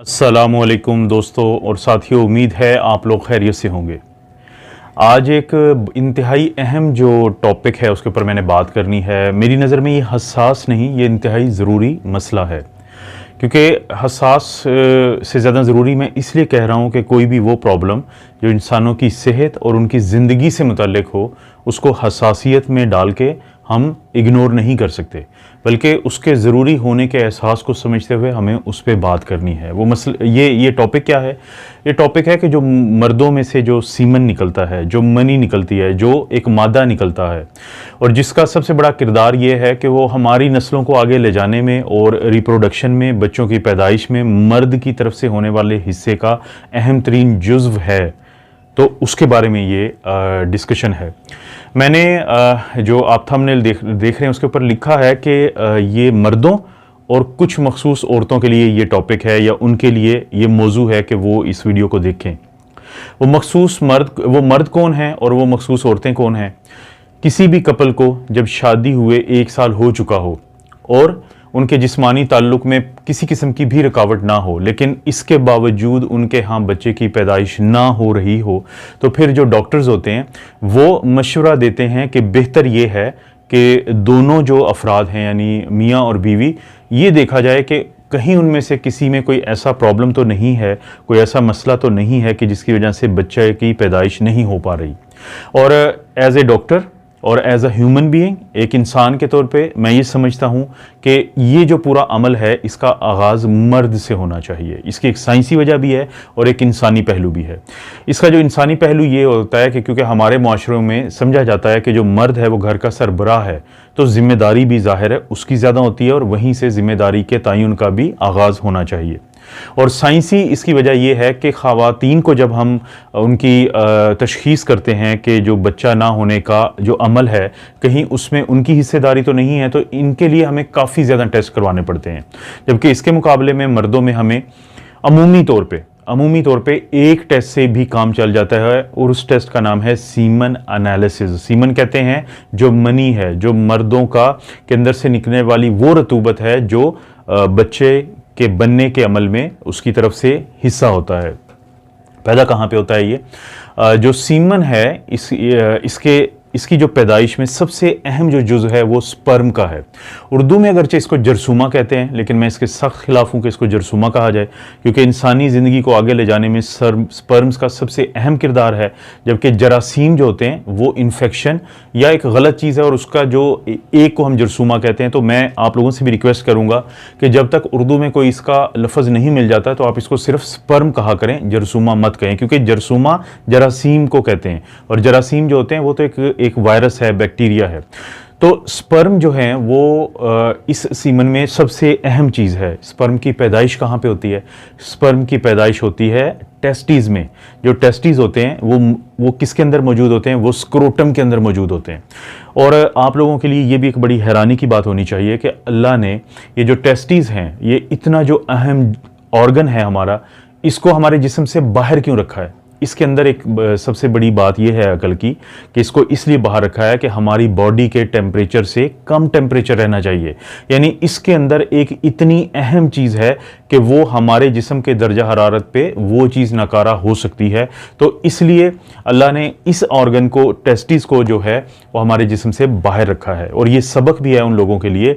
अस्सलामुअलैकुम दोस्तों और साथियों, उम्मीद है आप लोग खैरियत से होंगे। आज एक इंतहाई अहम जो टॉपिक है उसके ऊपर मैंने बात करनी है। मेरी नज़र में ये हसास नहीं, ये इंतहाई ज़रूरी मसला है, क्योंकि हसास से ज़्यादा ज़रूरी मैं इसलिए कह रहा हूँ कि कोई भी वो प्रॉब्लम जो इंसानों की सेहत और उनकी ज़िंदगी से मुतल्लिक हो, उसको हसासियत में डाल के हम इग्नोर नहीं कर सकते, बल्कि उसके ज़रूरी होने के एहसास को समझते हुए हमें उस पर बात करनी है। वो मसला ये टॉपिक क्या है? ये टॉपिक है कि जो मर्दों में से जो सीमन निकलता है, जो मनी निकलती है, जो एक मादा निकलता है, और जिसका सबसे बड़ा किरदार ये है कि वो हमारी नस्लों को आगे ले जाने में और रिप्रोडक्शन में, बच्चों की पैदाइश में मर्द की तरफ से होने वाले हिस्से का अहम तरीन जुज़्व है। तो उसके बारे में ये डिस्कशन है। मैंने जो आप थंबनेल देख रहे हैं उसके ऊपर लिखा है कि ये मर्दों और कुछ मखसूस औरतों के लिए ये टॉपिक है, या उनके लिए ये मौजू है कि वो इस वीडियो को देखें। वो मर्द कौन हैं और वो मखसूस औरतें कौन हैं? किसी भी कपल को जब शादी हुए 1 साल हो चुका हो और उनके जिस्मानी ताल्लुक़ में किसी किस्म की भी रुकावट ना हो, लेकिन इसके बावजूद उनके यहाँ बच्चे की पैदाइश ना हो रही हो, तो फिर जो डॉक्टर्स होते हैं वो मशवरा देते हैं कि बेहतर ये है कि दोनों जो अफराद हैं, यानी मियाँ और बीवी, ये देखा जाए कि कहीं उनमें से किसी में कोई ऐसा प्रॉब्लम तो नहीं है, कोई ऐसा मसला तो नहीं है कि जिसकी वजह से बच्चे की पैदाइश नहीं हो पा रही। और एज ए डॉक्टर और एज अ ह्यूमन बीइंग, एक इंसान के तौर पे मैं ये समझता हूँ कि ये जो पूरा अमल है इसका आगाज़ मर्द से होना चाहिए। इसकी एक साइंसी वजह भी है और एक इंसानी पहलू भी है। इसका जो इंसानी पहलू ये होता है कि क्योंकि हमारे माशरों में समझा जाता है कि जो मर्द है वो घर का सरबराह है, तो ज़िम्मेदारी भी ज़ाहिर है उसकी ज़्यादा होती है, और वहीं से ज़िम्मेदारी के तयन का भी आगाज़ होना चाहिए। और साइंसी इसकी वजह यह है कि ख़वातीन को जब हम उनकी तशख़ीस करते हैं कि जो बच्चा ना होने का जो अमल है, कहीं उसमें उनकी हिस्सेदारी तो नहीं है, तो इनके लिए हमें काफ़ी ज़्यादा टेस्ट करवाने पड़ते हैं। जबकि इसके मुकाबले में मर्दों में हमें अमूमी तौर पे एक टेस्ट से भी काम चल जाता है, और उस टेस्ट का नाम है सीमन एनालिसिस। सीमन कहते हैं जो मनी है, जो मर्दों का के अंदर से निकलने वाली वो रतूबत है जो बच्चे के बनने के अमल में उसकी तरफ से हिस्सा होता है। पैदा कहाँ पे होता है ये जो सीमन है? इसकी जो पैदाइश में सबसे अहम जो जुज़ है वो स्पर्म का है। उर्दू में अगरचे इसको जरसूमा कहते हैं, लेकिन मैं इसके सख्त खिलाफ हूँ कि इसको जरसूमा कहा जाए, क्योंकि इंसानी ज़िंदगी को आगे ले जाने में स्पर्म्स का सबसे अहम किरदार है। जबकि जरासीम जो होते हैं वो इन्फेक्शन या एक गलत चीज़ है, और उसका जो एक को हम जरसूमा कहते हैं। तो मैं आप लोगों से भी रिक्वेस्ट करूँगा कि जब तक उर्दू में कोई इसका लफ्ज़ नहीं मिल जाता तो आप इसको सिर्फ स्पर्म कहा करें, जरसूमा मत कहें, क्योंकि जरसूमा जरासीम को कहते हैं, और जरासीम जो होते हैं वो तो एक वायरस है, बैक्टीरिया है। तो स्पर्म जो है वो इस सीमन में सबसे अहम चीज़ है। स्पर्म की पैदाइश कहाँ पे होती है? स्पर्म की पैदाइश होती है टेस्टीज़ में। जो टेस्टीज़ होते हैं वो किसके अंदर मौजूद होते हैं? वो स्क्रोटम के अंदर मौजूद होते हैं। और आप लोगों के लिए ये भी एक बड़ी हैरानी की बात होनी चाहिए कि अल्लाह ने ये जो टेस्टीज़ हैं, ये इतना जो अहम ऑर्गन है हमारा, इसको हमारे जिस्म से बाहर क्यों रखा है? इसके अंदर एक सबसे बड़ी बात यह है अकल की कि इसको इसलिए बाहर रखा है कि हमारी बॉडी के टेम्परेचर से कम टेम्परेचर रहना चाहिए। यानी इसके अंदर एक इतनी अहम चीज़ है कि वो हमारे जिस्म के दर्जा हरारत पे वो चीज़ नकारा हो सकती है। तो इसलिए अल्लाह ने इस ऑर्गन को, टेस्टिस को जो है वो हमारे जिस्म से बाहर रखा है। और ये सबक भी है उन लोगों के लिए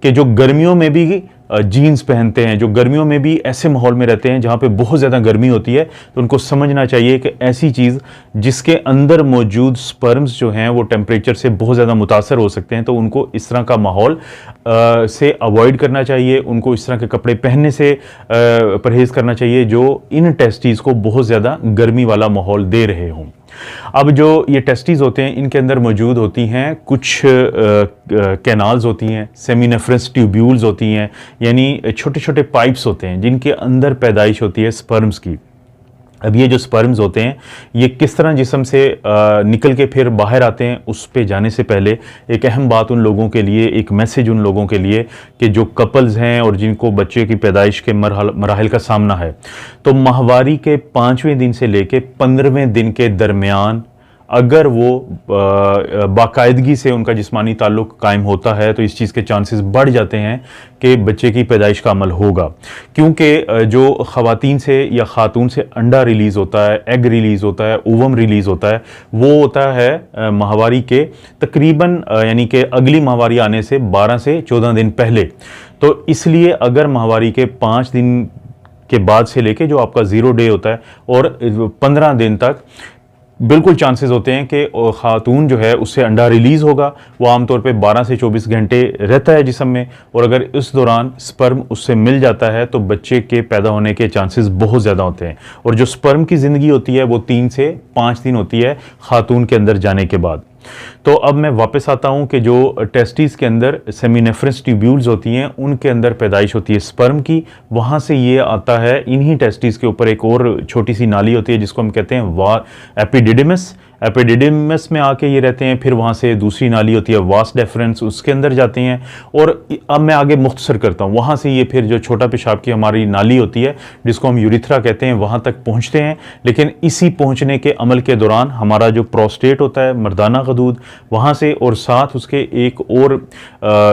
कि जो गर्मियों में भी जीन्स पहनते हैं, जो गर्मियों में भी ऐसे माहौल में रहते हैं जहाँ पे बहुत ज़्यादा गर्मी होती है, तो उनको समझना चाहिए कि ऐसी चीज़ जिसके अंदर मौजूद स्पर्म्स जो हैं वो टेम्परेचर से बहुत ज़्यादा मुतासर हो सकते हैं, तो उनको इस तरह का माहौल से अवॉइड करना चाहिए। उनको इस तरह के कपड़े पहनने से परहेज़ करना चाहिए जो इन टेस्टीज़ को बहुत ज़्यादा गर्मी वाला माहौल दे रहे हों। अब जो ये टेस्टीज़ होते हैं, इनके अंदर मौजूद होती हैं कुछ कैनाल्स होती हैं, सेमिनेफ्रस ट्यूब्यूल्स होती हैं, यानी छोटे छोटे पाइप्स होते हैं जिनके अंदर पैदाइश होती है स्पर्म्स की। अब ये जो स्पर्म्स होते हैं ये किस तरह जिस्म से निकल के फिर बाहर आते हैं, उस पे जाने से पहले एक अहम बात उन लोगों के लिए, एक मैसेज उन लोगों के लिए कि जो कपल्स हैं और जिनको बच्चे की पैदाइश के मराहल का सामना है, तो माहवारी के 5वें दिन से लेके 15वें दिन के दरमियान अगर वो बाकायदगी से उनका जिस्मानी ताल्लुक कायम होता है तो इस चीज़ के चांसेस बढ़ जाते हैं कि बच्चे की पैदाइश का अमल होगा। क्योंकि जो ख़वातीन से या ख़ातून से अंडा रिलीज़ होता है, एग रिलीज़ होता है, ओवम रिलीज़ होता है, वो होता है माहवारी के तकरीबन यानी कि अगली माहवारी आने से 12 से 14 दिन पहले। तो इसलिए अगर माहवारी के 5 दिन के बाद से लेके जो आपका 0 डे होता है और 15 दिन तक बिल्कुल चांसेस होते हैं कि खातून जो है उससे अंडा रिलीज़ होगा। वो आमतौर पे 12 से 24 घंटे रहता है जिस्म में, और अगर इस दौरान स्पर्म उससे मिल जाता है तो बच्चे के पैदा होने के चांसेस बहुत ज़्यादा होते हैं। और जो स्पर्म की ज़िंदगी होती है वो 3 से 5 दिन होती है खातून के अंदर जाने के बाद। तो अब मैं वापस आता हूं कि जो टेस्टिस के अंदर सेमिनेफ्रस ट्यूब्यूल्स होती हैं उनके अंदर पैदाइश होती है स्पर्म की, वहां से ये आता है। इन्हीं टेस्टिस के ऊपर एक और छोटी सी नाली होती है जिसको हम कहते हैं एपिडिडिमस। एपिडिडिमस में आके ये रहते हैं, फिर वहाँ से दूसरी नाली होती है वास डेफरेंस, उसके अंदर जाते हैं। और अब मैं आगे मुख्तसर करता हूँ, वहाँ से ये फिर जो छोटा पेशाब की हमारी नाली होती है जिसको हम यूरिथ्रा कहते हैं, वहाँ तक पहुँचते हैं। लेकिन इसी पहुँचने के अमल के दौरान हमारा जो प्रोस्टेट होता है, मर्दाना गदूद, वहाँ से और साथ उसके एक और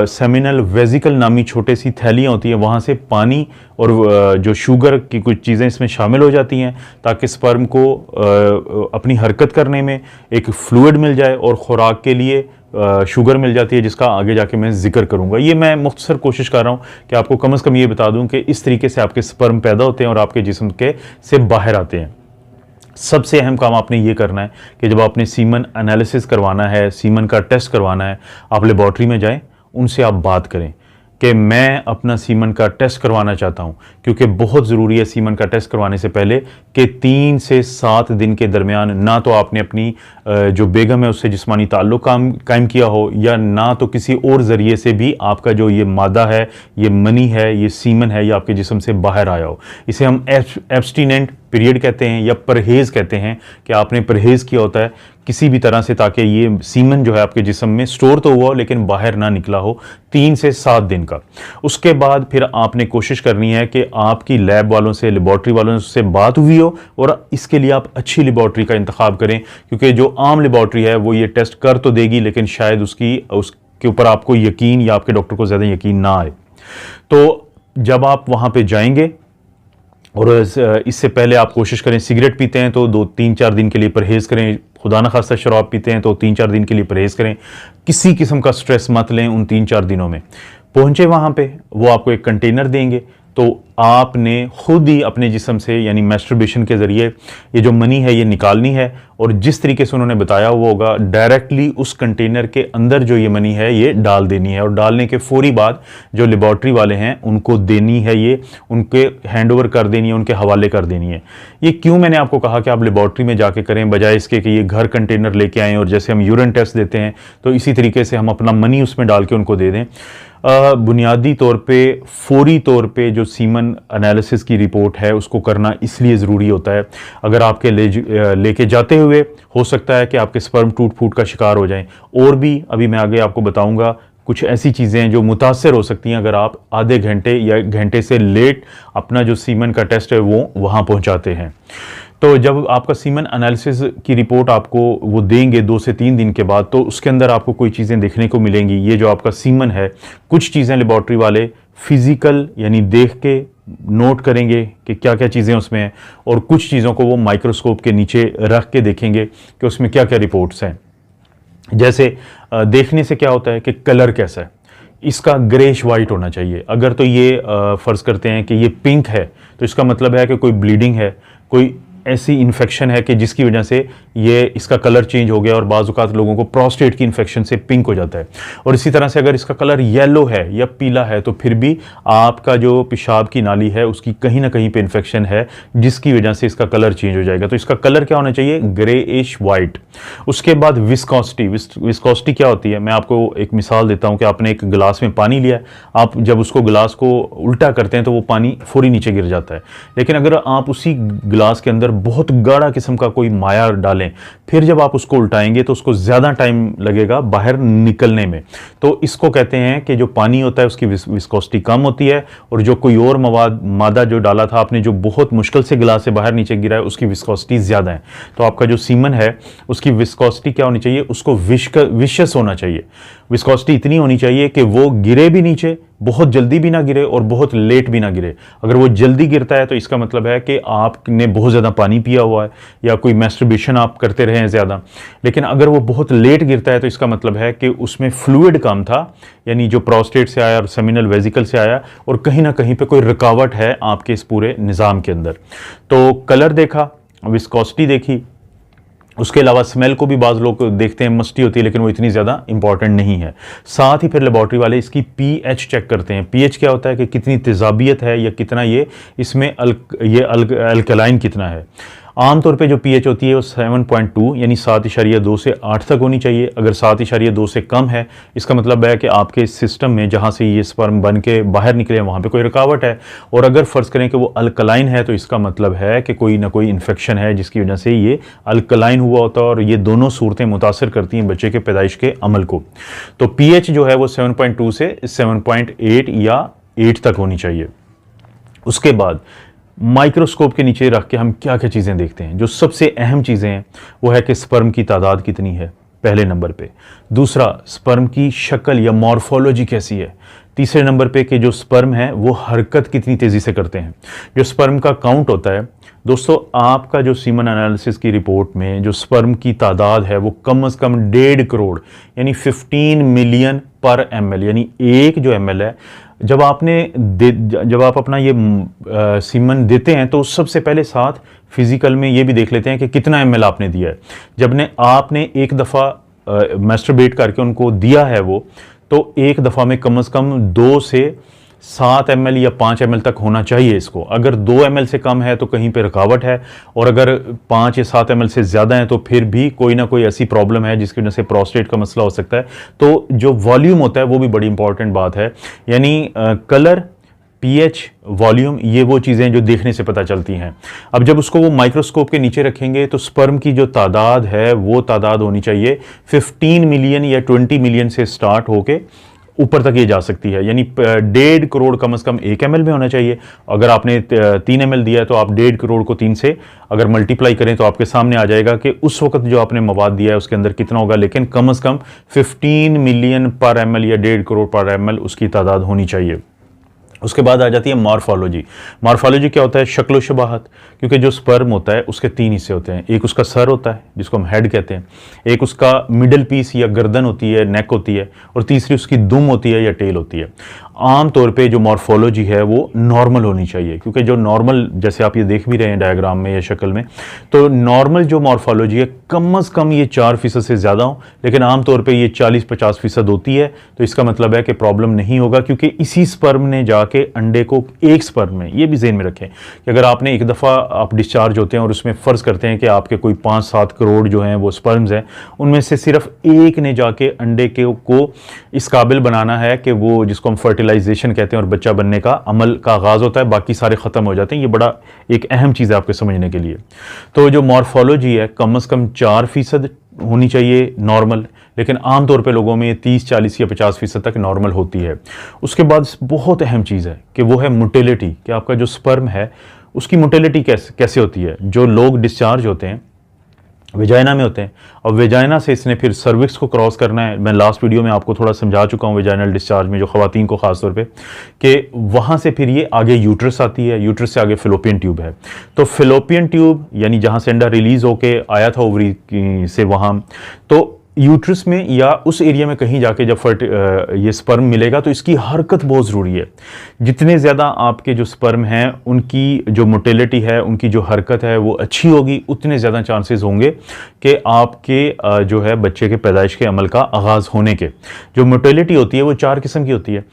सेमिनल वेजिकल नामी छोटे सी थैलियाँ होती हैं, वहाँ से पानी और जो शुगर की कुछ चीज़ें इसमें शामिल हो जाती हैं ताकि स्पर्म को अपनी हरकत करने में एक फ्लूइड मिल जाए और खुराक के लिए शुगर मिल जाती है, जिसका आगे जाके मैं जिक्र करूंगा। ये मैं मुख्तसर कोशिश कर रहा हूँ कि आपको कम से कम ये बता दूं कि इस तरीके से आपके स्पर्म पैदा होते हैं और आपके जिस्म के से बाहर आते हैं। सबसे अहम काम आपने ये करना है कि जब आपने सीमन एनालिसिस करवाना है, सीमन का टेस्ट करवाना है, आप लेबॉर्ट्री में जाएं, उनसे आप बात करें कि मैं अपना सीमन का टेस्ट करवाना चाहता हूं। क्योंकि बहुत ज़रूरी है सीमन का टेस्ट करवाने से पहले कि 3 से 7 दिन के दरमियान ना तो आपने अपनी जो बेगम है उससे जिस्मानी ताल्लुक़ कायम किया हो, या ना तो किसी और ज़रिए से भी आपका जो ये मादा है, ये मनी है, ये सीमन है, ये आपके जिस्म से बाहर आया हो। इसे हम एब्स्टिनेंट पीरियड कहते हैं या परहेज़ कहते हैं कि आपने परहेज़ किया होता है किसी भी तरह से ताकि ये सीमन जो है आपके जिस्म में स्टोर तो हुआ हो लेकिन बाहर ना निकला हो, 3 से 7 दिन का। उसके बाद फिर आपने कोशिश करनी है कि आपकी लैब वालों से, लेबॉर्ट्री वालों से बात हुई हो, और इसके लिए आप अच्छी लेबॉर्ट्री का इंतखाब करें। क्योंकि जो आम लेबॉर्ट्री है वो ये टेस्ट कर तो देगी लेकिन शायद उसके ऊपर आपको यकीन या आपके डॉक्टर को ज़्यादा यकीन ना आए। तो जब आप वहाँ पर जाएंगे, और इससे पहले आप कोशिश करें, सिगरेट पीते हैं तो 2-3-4 दिन के लिए परहेज़ करें, खुदा न खास्ता शराब पीते हैं तो 3-4 दिन के लिए परहेज़ करें। किसी किस्म का स्ट्रेस मत लें उन 3-4 दिनों में। पहुँचे वहाँ पे, वो आपको एक कंटेनर देंगे, तो आपने खुद ही अपने जिस्म से यानी मैस्टरबेशन के ज़रिए ये जो मनी है ये निकालनी है, और जिस तरीके से उन्होंने बताया हुआ होगा डायरेक्टली उस कंटेनर के अंदर जो ये मनी है ये डाल देनी है, और डालने के फौरी बाद जो लेबॉर्ट्री वाले हैं उनको देनी है, ये उनके हैंड ओवर कर देनी है, उनके हवाले कर देनी है। ये क्यों मैंने आपको कहा कि आप लेबॉर्ट्री में जाके करें बजाय इसके कि ये घर कंटेनर लेके आएँ, और जैसे हम यूरिन टेस्ट देते हैं तो इसी तरीके से हम अपना मनी उसमें डाल के उनको दे दें। बुनियादी तौर पे, फौरी तौर पे जो सीमन एनालिसिस की रिपोर्ट है उसको करना इसलिए ज़रूरी होता है, अगर आपके लेके जाते हुए हो सकता है कि आपके स्पर्म टूट फूट का शिकार हो जाएं। और भी अभी मैं आगे आपको बताऊंगा कुछ ऐसी चीज़ें हैं जो मुतासर हो सकती हैं अगर आप आधे घंटे या घंटे से लेट अपना जो सीमन का टेस्ट है वो वहाँ पहुँचाते हैं। तो जब आपका सीमन एनालिसिस की रिपोर्ट आपको वो देंगे 2 से 3 दिन के बाद, तो उसके अंदर आपको कोई चीज़ें देखने को मिलेंगी। ये जो आपका सीमन है, कुछ चीज़ें लेबॉर्ट्री वाले फिज़िकल यानी देख के नोट करेंगे कि क्या क्या चीज़ें उसमें हैं, और कुछ चीज़ों को वो माइक्रोस्कोप के नीचे रख के देखेंगे कि उसमें क्या क्या रिपोर्ट्स हैं। जैसे देखने से क्या होता है कि कलर कैसा है, इसका ग्रेश वाइट होना चाहिए। अगर तो ये फ़र्ज़ करते हैं कि ये पिंक है तो इसका मतलब है कि कोई ब्लीडिंग है, कोई ऐसी इन्फेक्शन है कि जिसकी वजह से ये इसका कलर चेंज हो गया, और बाज़ औक़ात लोगों को प्रोस्टेट की इन्फेक्शन से पिंक हो जाता है। और इसी तरह से अगर इसका कलर येलो है या पीला है तो फिर भी आपका जो पेशाब की नाली है उसकी कहीं ना कहीं पे इन्फेक्शन है जिसकी वजह से इसका कलर चेंज हो जाएगा। तो इसका कलर क्या होना चाहिए? Greyish white. उसके बाद विस्कोसिटी। विस्कोसिटी क्या होती है? मैं आपको एक मिसाल देता हूँ कि आपने एक गिलास में पानी लिया, आप जब उसको गिलास को उल्टा करते हैं तो वो पानी फौरी नीचे गिर जाता है, लेकिन अगर आप उसी गिलास के अंदर बहुत गाढ़ा किस्म का कोई माया डालें, फिर जब आप उसको उल्टाएंगे तो उसको ज़्यादा टाइम लगेगा बाहर निकलने में। तो इसको कहते हैं कि जो पानी होता है उसकी विस्कोसिटी कम होती है, और जो कोई और मादा जो डाला था आपने, जो बहुत मुश्किल से गिलास से बाहर नीचे गिरा है, उसकी विस्कोसिटी ज़्यादा है। तो आपका जो सीमन है उसकी विस्कोसिटी क्या होनी चाहिए, उसको विशस होना चाहिए। विस्कोसिटी इतनी होनी चाहिए कि वो गिरे भी नीचे, बहुत जल्दी भी ना गिरे और बहुत लेट भी ना गिरे। अगर वो जल्दी गिरता है तो इसका मतलब है कि आपने बहुत ज़्यादा पानी पिया हुआ है या कोई मैस्टरबेशन आप करते रहे हैं ज़्यादा। लेकिन अगर वो बहुत लेट गिरता है तो इसका मतलब है कि उसमें फ्लूइड कम था, यानी जो प्रोस्टेट से आया और सेमिनल वेजिकल से आया, और कहीं ना कहीं पे कोई रुकावट है आपके इस पूरे निज़ाम के अंदर। तो कलर देखा, विस्कोसिटी देखी, उसके अलावा स्मेल को भी बाज़ लोग देखते हैं, मस्टी होती है, लेकिन वो इतनी ज़्यादा इंपॉर्टेंट नहीं है। साथ ही फिर लेबॉर्ट्री वाले इसकी पीएच चेक करते हैं। पीएच क्या होता है कि कितनी तेज़ाबियत है या कितना ये इसमें अल्कलाइन कितना है। आमतौर पे जो पीएच होती है वो 7.2 यानी 7.2 से 8 तक होनी चाहिए। अगर 7.2 से कम है, इसका मतलब है कि आपके सिस्टम में जहाँ से ये स्पर्म बन के बाहर निकले वहाँ पे कोई रुकावट है। और अगर फ़र्ज़ करें कि वो अल्कलाइन है तो इसका मतलब है कि कोई ना कोई इन्फेक्शन है जिसकी वजह से ये अल्कलाइन हुआ होता है, और ये दोनों सूरतें मुतासर करती हैं बच्चे के पैदाइश के अमल को। तो पीएच जो है वो 7.2 से 7.8 या 8 तक होनी चाहिए। उसके बाद माइक्रोस्कोप के नीचे रख के हम क्या क्या चीज़ें देखते हैं। जो सबसे अहम चीज़ें हैं वो है कि स्पर्म की तादाद कितनी है, पहले नंबर पे। दूसरा, स्पर्म की शक्ल या मॉर्फोलॉजी कैसी है। तीसरे नंबर पे कि जो स्पर्म है वो हरकत कितनी तेज़ी से करते हैं। जो स्पर्म का काउंट होता है दोस्तों, आपका जो सीमन एनालिसिस की रिपोर्ट में जो स्पर्म की तादाद है वो कम से कम 1.5 करोड़ यानी 15 मिलियन पर ml, यानी एक जो ml है, जब आप अपना ये सीमन देते हैं तो सबसे पहले साथ फिजिकल में ये भी देख लेते हैं कि कितना ml आपने दिया है। जब आपने एक दफ़ा मैस्टरबेट करके उनको दिया है वो, तो एक दफ़ा में कम से कम 2 से 7 ml या 5 ml तक होना चाहिए इसको। अगर 2 ml से कम है तो कहीं पे रुकावट है, और अगर 5 या 7 ml से ज़्यादा है तो फिर भी कोई ना कोई ऐसी प्रॉब्लम है जिसकी वजह से प्रोस्टेट का मसला हो सकता है। तो जो वॉल्यूम होता है वो भी बड़ी इंपॉर्टेंट बात है, यानी कलर, पीएच, वॉल्यूम, ये वो चीज़ें जो देखने से पता चलती हैं। अब जब उसको वो माइक्रोस्कोप के नीचे रखेंगे तो स्पर्म की जो तादाद है वो तादाद होनी चाहिए 15 मिलियन या 20 मिलियन से स्टार्ट होके ऊपर तक ये जा सकती है, यानी 1.5 करोड़ कम से कम 1 ml में होना चाहिए। अगर आपने 3 ml दिया है तो आप 1.5 करोड़ को 3 से अगर मल्टीप्लाई करें तो आपके सामने आ जाएगा कि उस वक्त जो आपने मवाद दिया है उसके अंदर कितना होगा। लेकिन कम से कम 15 मिलियन पर ml या 1.5 करोड़ पर ml उसकी तादाद होनी चाहिए। उसके बाद आ जाती है मॉर्फोलॉजी। मॉर्फोलॉजी क्या होता है, शक्ल शबाहत। क्योंकि जो स्पर्म होता है उसके 3 हिस्से होते हैं। एक उसका सर होता है जिसको हम हेड कहते हैं, एक उसका मिडल पीस या गर्दन होती है, नेक होती है, और तीसरी उसकी दुम होती है या टेल होती है। आम तौर पे जो मॉर्फोलॉजी है वो नॉर्मल होनी चाहिए, क्योंकि जो नॉर्मल, जैसे आप ये देख भी रहे हैं डायग्राम में या शक्ल में, तो नॉर्मल जो मॉर्फोलॉजी है कम से कम ये 4% से ज़्यादा हो, लेकिन आम तौर पे ये 40-50% होती है। तो इसका मतलब है कि प्रॉब्लम नहीं होगा, क्योंकि इसी स्पर्म ने जाके अंडे को, एक स्पर्म में, ये भी ज़हन में रखें कि अगर आपने एक दफ़ा आप डिस्चार्ज होते हैं और उसमें फ़र्ज़ करते हैं कि आपके कोई 5-7 करोड़ जो हैं वो स्पर्म्स हैं, उनमें से सिर्फ एक ने जाके अंडे को इस काबिल बनाना है कि वो, जिसको हम फर्टिलाइजेशन कहते हैं, और बच्चा बनने का अमल का आगाज़ होता है, बाकी सारे ख़त्म हो जाते हैं। ये बड़ा एक अहम चीज़ है आपके समझने के लिए। तो जो मॉर्फोलॉजी है कम से कम 4% होनी चाहिए नॉर्मल, लेकिन आमतौर पे लोगों में 30-40 या 50% तक नॉर्मल होती है। उसके बाद बहुत अहम चीज़ है कि वो है मोटिलिटी, कि आपका जो स्पर्म है उसकी मोटिलिटी कैसे होती है। जो लोग डिस्चार्ज होते हैं वेजाइना में होते हैं, और वेजाइना से इसने फिर सर्विक्स को क्रॉस करना है। मैं लास्ट वीडियो में आपको थोड़ा समझा चुका हूँ वेजाइनल डिस्चार्ज में, जो ख़वातीन को ख़ास तौर पे, कि वहाँ से फिर ये आगे यूट्रस आती है, यूट्रस से आगे फिलोपियन ट्यूब है। तो फिलोपियन ट्यूब यानी जहाँ से अंडा रिलीज़ होके आया था ओवरी से वहाँ, तो यूट्रस में या उस एरिया में कहीं जाके जब ये स्पर्म मिलेगा तो इसकी हरकत बहुत ज़रूरी है। जितने ज़्यादा आपके जो स्पर्म हैं उनकी जो मोटिलिटी है, उनकी जो हरकत है वो अच्छी होगी, उतने ज़्यादा चांसेस होंगे कि आपके जो है बच्चे के पैदाइश के अमल का आगाज़ होने के। जो मोटिलिटी होती है वो 4 किस्म की होती है।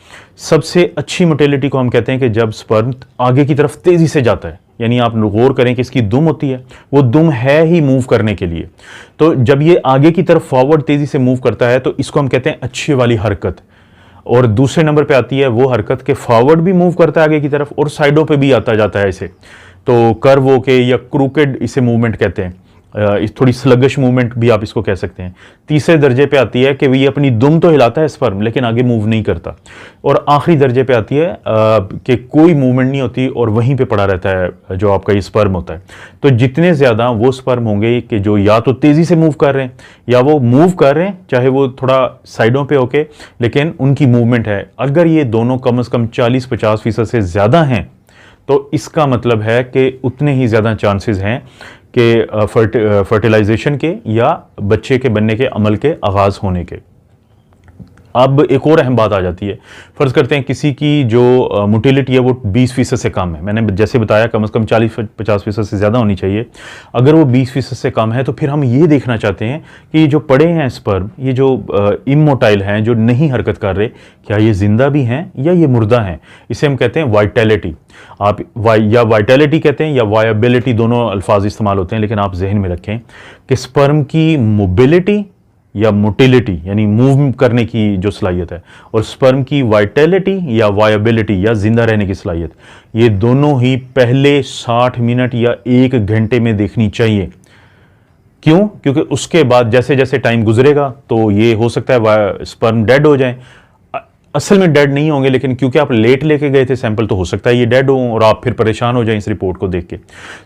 सबसे अच्छी मोटिलिटी को हम कहते हैं कि जब स्पर्म आगे की तरफ तेज़ी से जाता है, यानी आप गौर करें कि इसकी दुम होती है, वो दुम है ही मूव करने के लिए। तो जब ये आगे की तरफ फॉरवर्ड तेज़ी से मूव करता है तो इसको हम कहते हैं अच्छी वाली हरकत। और दूसरे नंबर पे आती है वो हरकत के फॉरवर्ड भी मूव करता है आगे की तरफ और साइडों पे भी आता जाता है ऐसे। तो कर्व होके या क्रूकेड इसे मूवमेंट कहते हैं, इस थोड़ी स्लगिश मूवमेंट भी आप इसको कह सकते हैं। तीसरे दर्जे पे आती है कि ये अपनी दुम तो हिलाता है स्पर्म लेकिन आगे मूव नहीं करता। और आखिरी दर्जे पे आती है कि कोई मूवमेंट नहीं होती और वहीं पे पड़ा रहता है जो आपका ये स्पर्म होता है। तो जितने ज़्यादा वो स्पर्म होंगे कि जो या तो तेज़ी से मूव कर रहे हैं या वो मूव कर रहे हैं, चाहे वो थोड़ा साइडों पे होके, लेकिन उनकी मूवमेंट है, अगर ये दोनों कम से कम 40-50% से ज़्यादा हैं तो इसका मतलब है कि उतने ही ज़्यादा चांसेस हैं कि फर्टिलाइजेशन के या बच्चे के बनने के अमल के आगाज़ होने के। अब एक और अहम बात आ जाती है, फ़र्ज़ करते हैं किसी की जो मोटिलिटी है वो 20% से कम है, मैंने जैसे बताया कम से कम 40-50% से ज़्यादा होनी चाहिए। अगर वो 20% से कम है तो फिर हम ये देखना चाहते हैं कि ये जो पड़े हैं स्पर्म, ये जो इमोटाइल हैं, जो नहीं हरकत कर रहे, क्या ये ज़िंदा भी हैं या ये मुर्दा हैं। इसे हम कहते हैं वाइटैलिटी। आप या वाइटैलिटी कहते हैं या वायबिलिटी, दोनों अल्फाज इस्तेमाल होते हैं, लेकिन आप जहन में रखें कि स्पर्म की मोबिलिटी या मोटिलिटी यानी मूव करने की जो सलाहियत है, और स्पर्म की वाइटैलिटी या वायबिलिटी या जिंदा रहने की सलाहियत, ये दोनों ही पहले 60 मिनट या 1 घंटे में देखनी चाहिए। क्यों? क्योंकि उसके बाद जैसे जैसे टाइम गुजरेगा तो ये हो सकता है स्पर्म डेड हो जाए। असल में डेड नहीं होंगे, लेकिन क्योंकि आप लेट लेके गए थे सैंपल, तो हो सकता है ये डेड हो और आप फिर परेशान हो जाएं इस रिपोर्ट को देख के।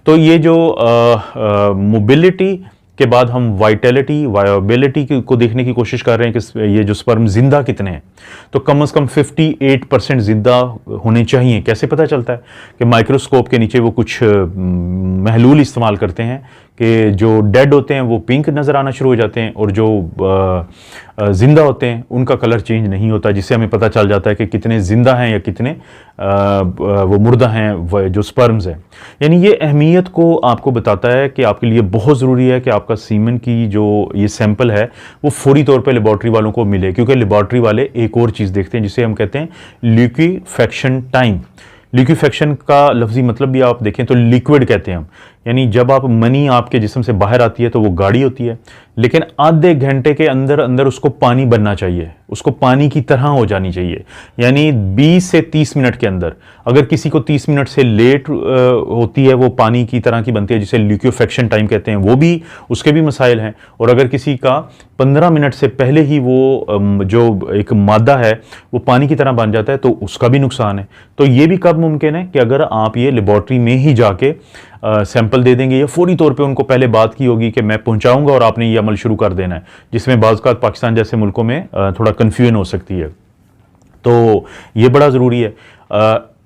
तो ये जो मोबिलिटी के बाद हम वाइटैलिटी, वायबिलिटी को देखने की कोशिश कर रहे हैं कि ये जो स्पर्म जिंदा कितने हैं। तो कम से कम 58% जिंदा होने चाहिए। कैसे पता चलता है? कि माइक्रोस्कोप के नीचे वो कुछ महलूल इस्तेमाल करते हैं कि जो डेड होते हैं वो पिंक नज़र आना शुरू हो जाते हैं और जो ज़िंदा होते हैं उनका कलर चेंज नहीं होता, जिससे हमें पता चल जाता है कि कितने ज़िंदा हैं या कितने वो मुर्दा हैं, जो स्पर्म्स हैं। यानी ये अहमियत को आपको बताता है कि आपके लिए बहुत ज़रूरी है कि आपका सीमन की जो ये सैंपल है वो फौरी तौर पे लेबॉर्ट्री वालों को मिले, क्योंकि लेबॉर्ट्री वाले एक और चीज़ देखते हैं जिसे हम कहते हैं लिक्विफेक्शन टाइम। लिक्विफेक्शन का लफ्जी मतलब भी आप देखें तो लिक्विड कहते हैं हम, यानी जब आप मनी आपके जिस्म से बाहर आती है तो वो गाढ़ी होती है, लेकिन आधे घंटे के अंदर अंदर उसको पानी बनना चाहिए, उसको पानी की तरह हो जानी चाहिए। यानी 20 से 30 मिनट के अंदर, अगर किसी को 30 मिनट से लेट होती है वो पानी की तरह की बनती है, जिसे लिक्विफेक्शन टाइम कहते हैं, वो भी उसके भी मसाइल हैं। और अगर किसी का 15 मिनट से पहले ही वो जो एक मादा है वो पानी की तरह बन जाता है तो उसका भी नुकसान है। तो ये भी कब मुमकिन है कि अगर आप ये लेबॉर्ट्री में ही जाके सैंपल दे देंगे या फौरी तौर पे उनको पहले बात की होगी कि मैं पहुंचाऊंगा और आपने ये अमल शुरू कर देना है, जिसमें बाज़-औक़ात पाकिस्तान जैसे मुल्कों में थोड़ा कन्फ्यूजन हो सकती है। तो ये बड़ा ज़रूरी है।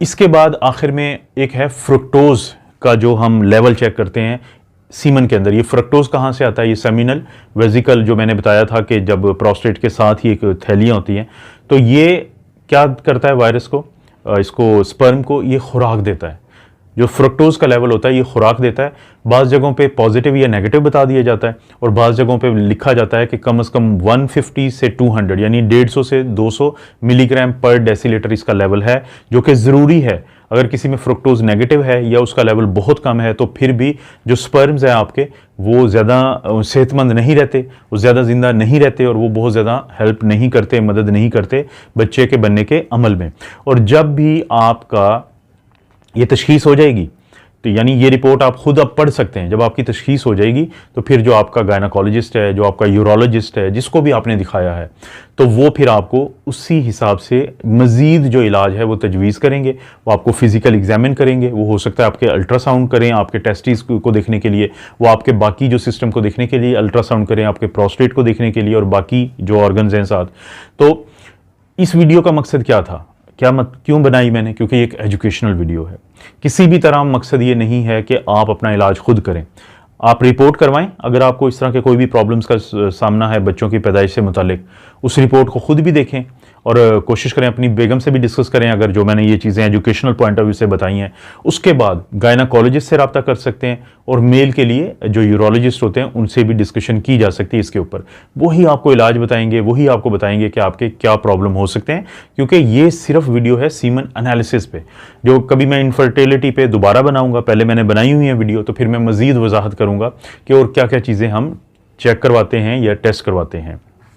इसके बाद आखिर में एक है फ्रुक्टोज़ का, जो हम लेवल चेक करते हैं सीमन के अंदर। ये फ्रक्टोज कहाँ से आता है? ये सेमिनल वेजिकल, जो मैंने बताया था कि जब प्रोस्टेट के साथ ही एक थैलियाँ होती हैं, तो ये क्या करता है वायरस को, इसको स्पर्म को ये खुराक देता है। जो फ्रक्टोज का लेवल होता है ये खुराक देता है। बाज़ जगहों पे पॉजिटिव या नेगेटिव बता दिया जाता है और बाज़ जगहों पे लिखा जाता है कि कम से कम 150 से 200 यानी 150 से 200 मिलीग्राम पर डेसीलीटर इसका लेवल है, जो कि ज़रूरी है। अगर किसी में फ्रुक्टोज नेगेटिव है या उसका लेवल बहुत कम है तो फिर भी जो स्पर्म्स हैं आपके वो ज़्यादा सेहतमंद नहीं रहते, वो ज़्यादा ज़िंदा नहीं रहते और वो बहुत ज़्यादा हेल्प नहीं करते, मदद नहीं करते बच्चे के बनने के अमल में। और जब भी आपका ये तशखीस हो जाएगी, तो यानी ये रिपोर्ट आप खुद अब पढ़ सकते हैं, जब आपकी तशखीस हो जाएगी तो फिर जो आपका गायनाकोलॉजिस्ट है, जो आपका यूरोलॉजिस्ट है, जिसको भी आपने दिखाया है, तो वो फिर आपको उसी हिसाब से मज़ीद जो इलाज है वो तजवीज़ करेंगे। वो आपको फिज़िकल एग्जामिन करेंगे, वो हो सकता है आपके अल्ट्रासाउंड करें आपके टेस्टिस को देखने के लिए, वो आपके बाकी जो सिस्टम को देखने के लिए अल्ट्रासाउंड करें, आपके प्रोस्टेट को देखने के लिए और बाकी जो ऑर्गन्स हैं साथ। तो इस वीडियो का मकसद क्या था, क्यों बनाई मैंने? क्योंकि एक एजुकेशनल वीडियो है। किसी भी तरह मकसद ये नहीं है कि आप अपना इलाज खुद करें। आप रिपोर्ट करवाएं, अगर आपको इस तरह के कोई भी प्रॉब्लम्स का सामना है बच्चों की पैदाइश से मुतालिक, उस रिपोर्ट को खुद भी देखें और कोशिश करें अपनी बेगम से भी डिस्कस करें, अगर जो मैंने ये चीज़ें एजुकेशनल पॉइंट ऑफ व्यू से बताई हैं। उसके बाद गायनाकोलॉजिस्ट से रब्ता कर सकते हैं और मेल के लिए जो यूरोलॉजिस्ट होते हैं उनसे भी डिस्कशन की जा सकती है इसके ऊपर। वही आपको इलाज बताएंगे, वही आपको बताएंगे कि आपके क्या प्रॉब्लम हो सकते हैं, क्योंकि ये सिर्फ वीडियो है सीमन एनालिसिस पे। जो कभी मैं इनफर्टिलिटी पे दोबारा बनाऊंगा, पहले मैंने बनाई हुई है वीडियो, तो फिर मैं मज़ीद वजाहत करूँगा कि और क्या क्या चीज़ें हम चेक करवाते हैं या टेस्ट करवाते हैं।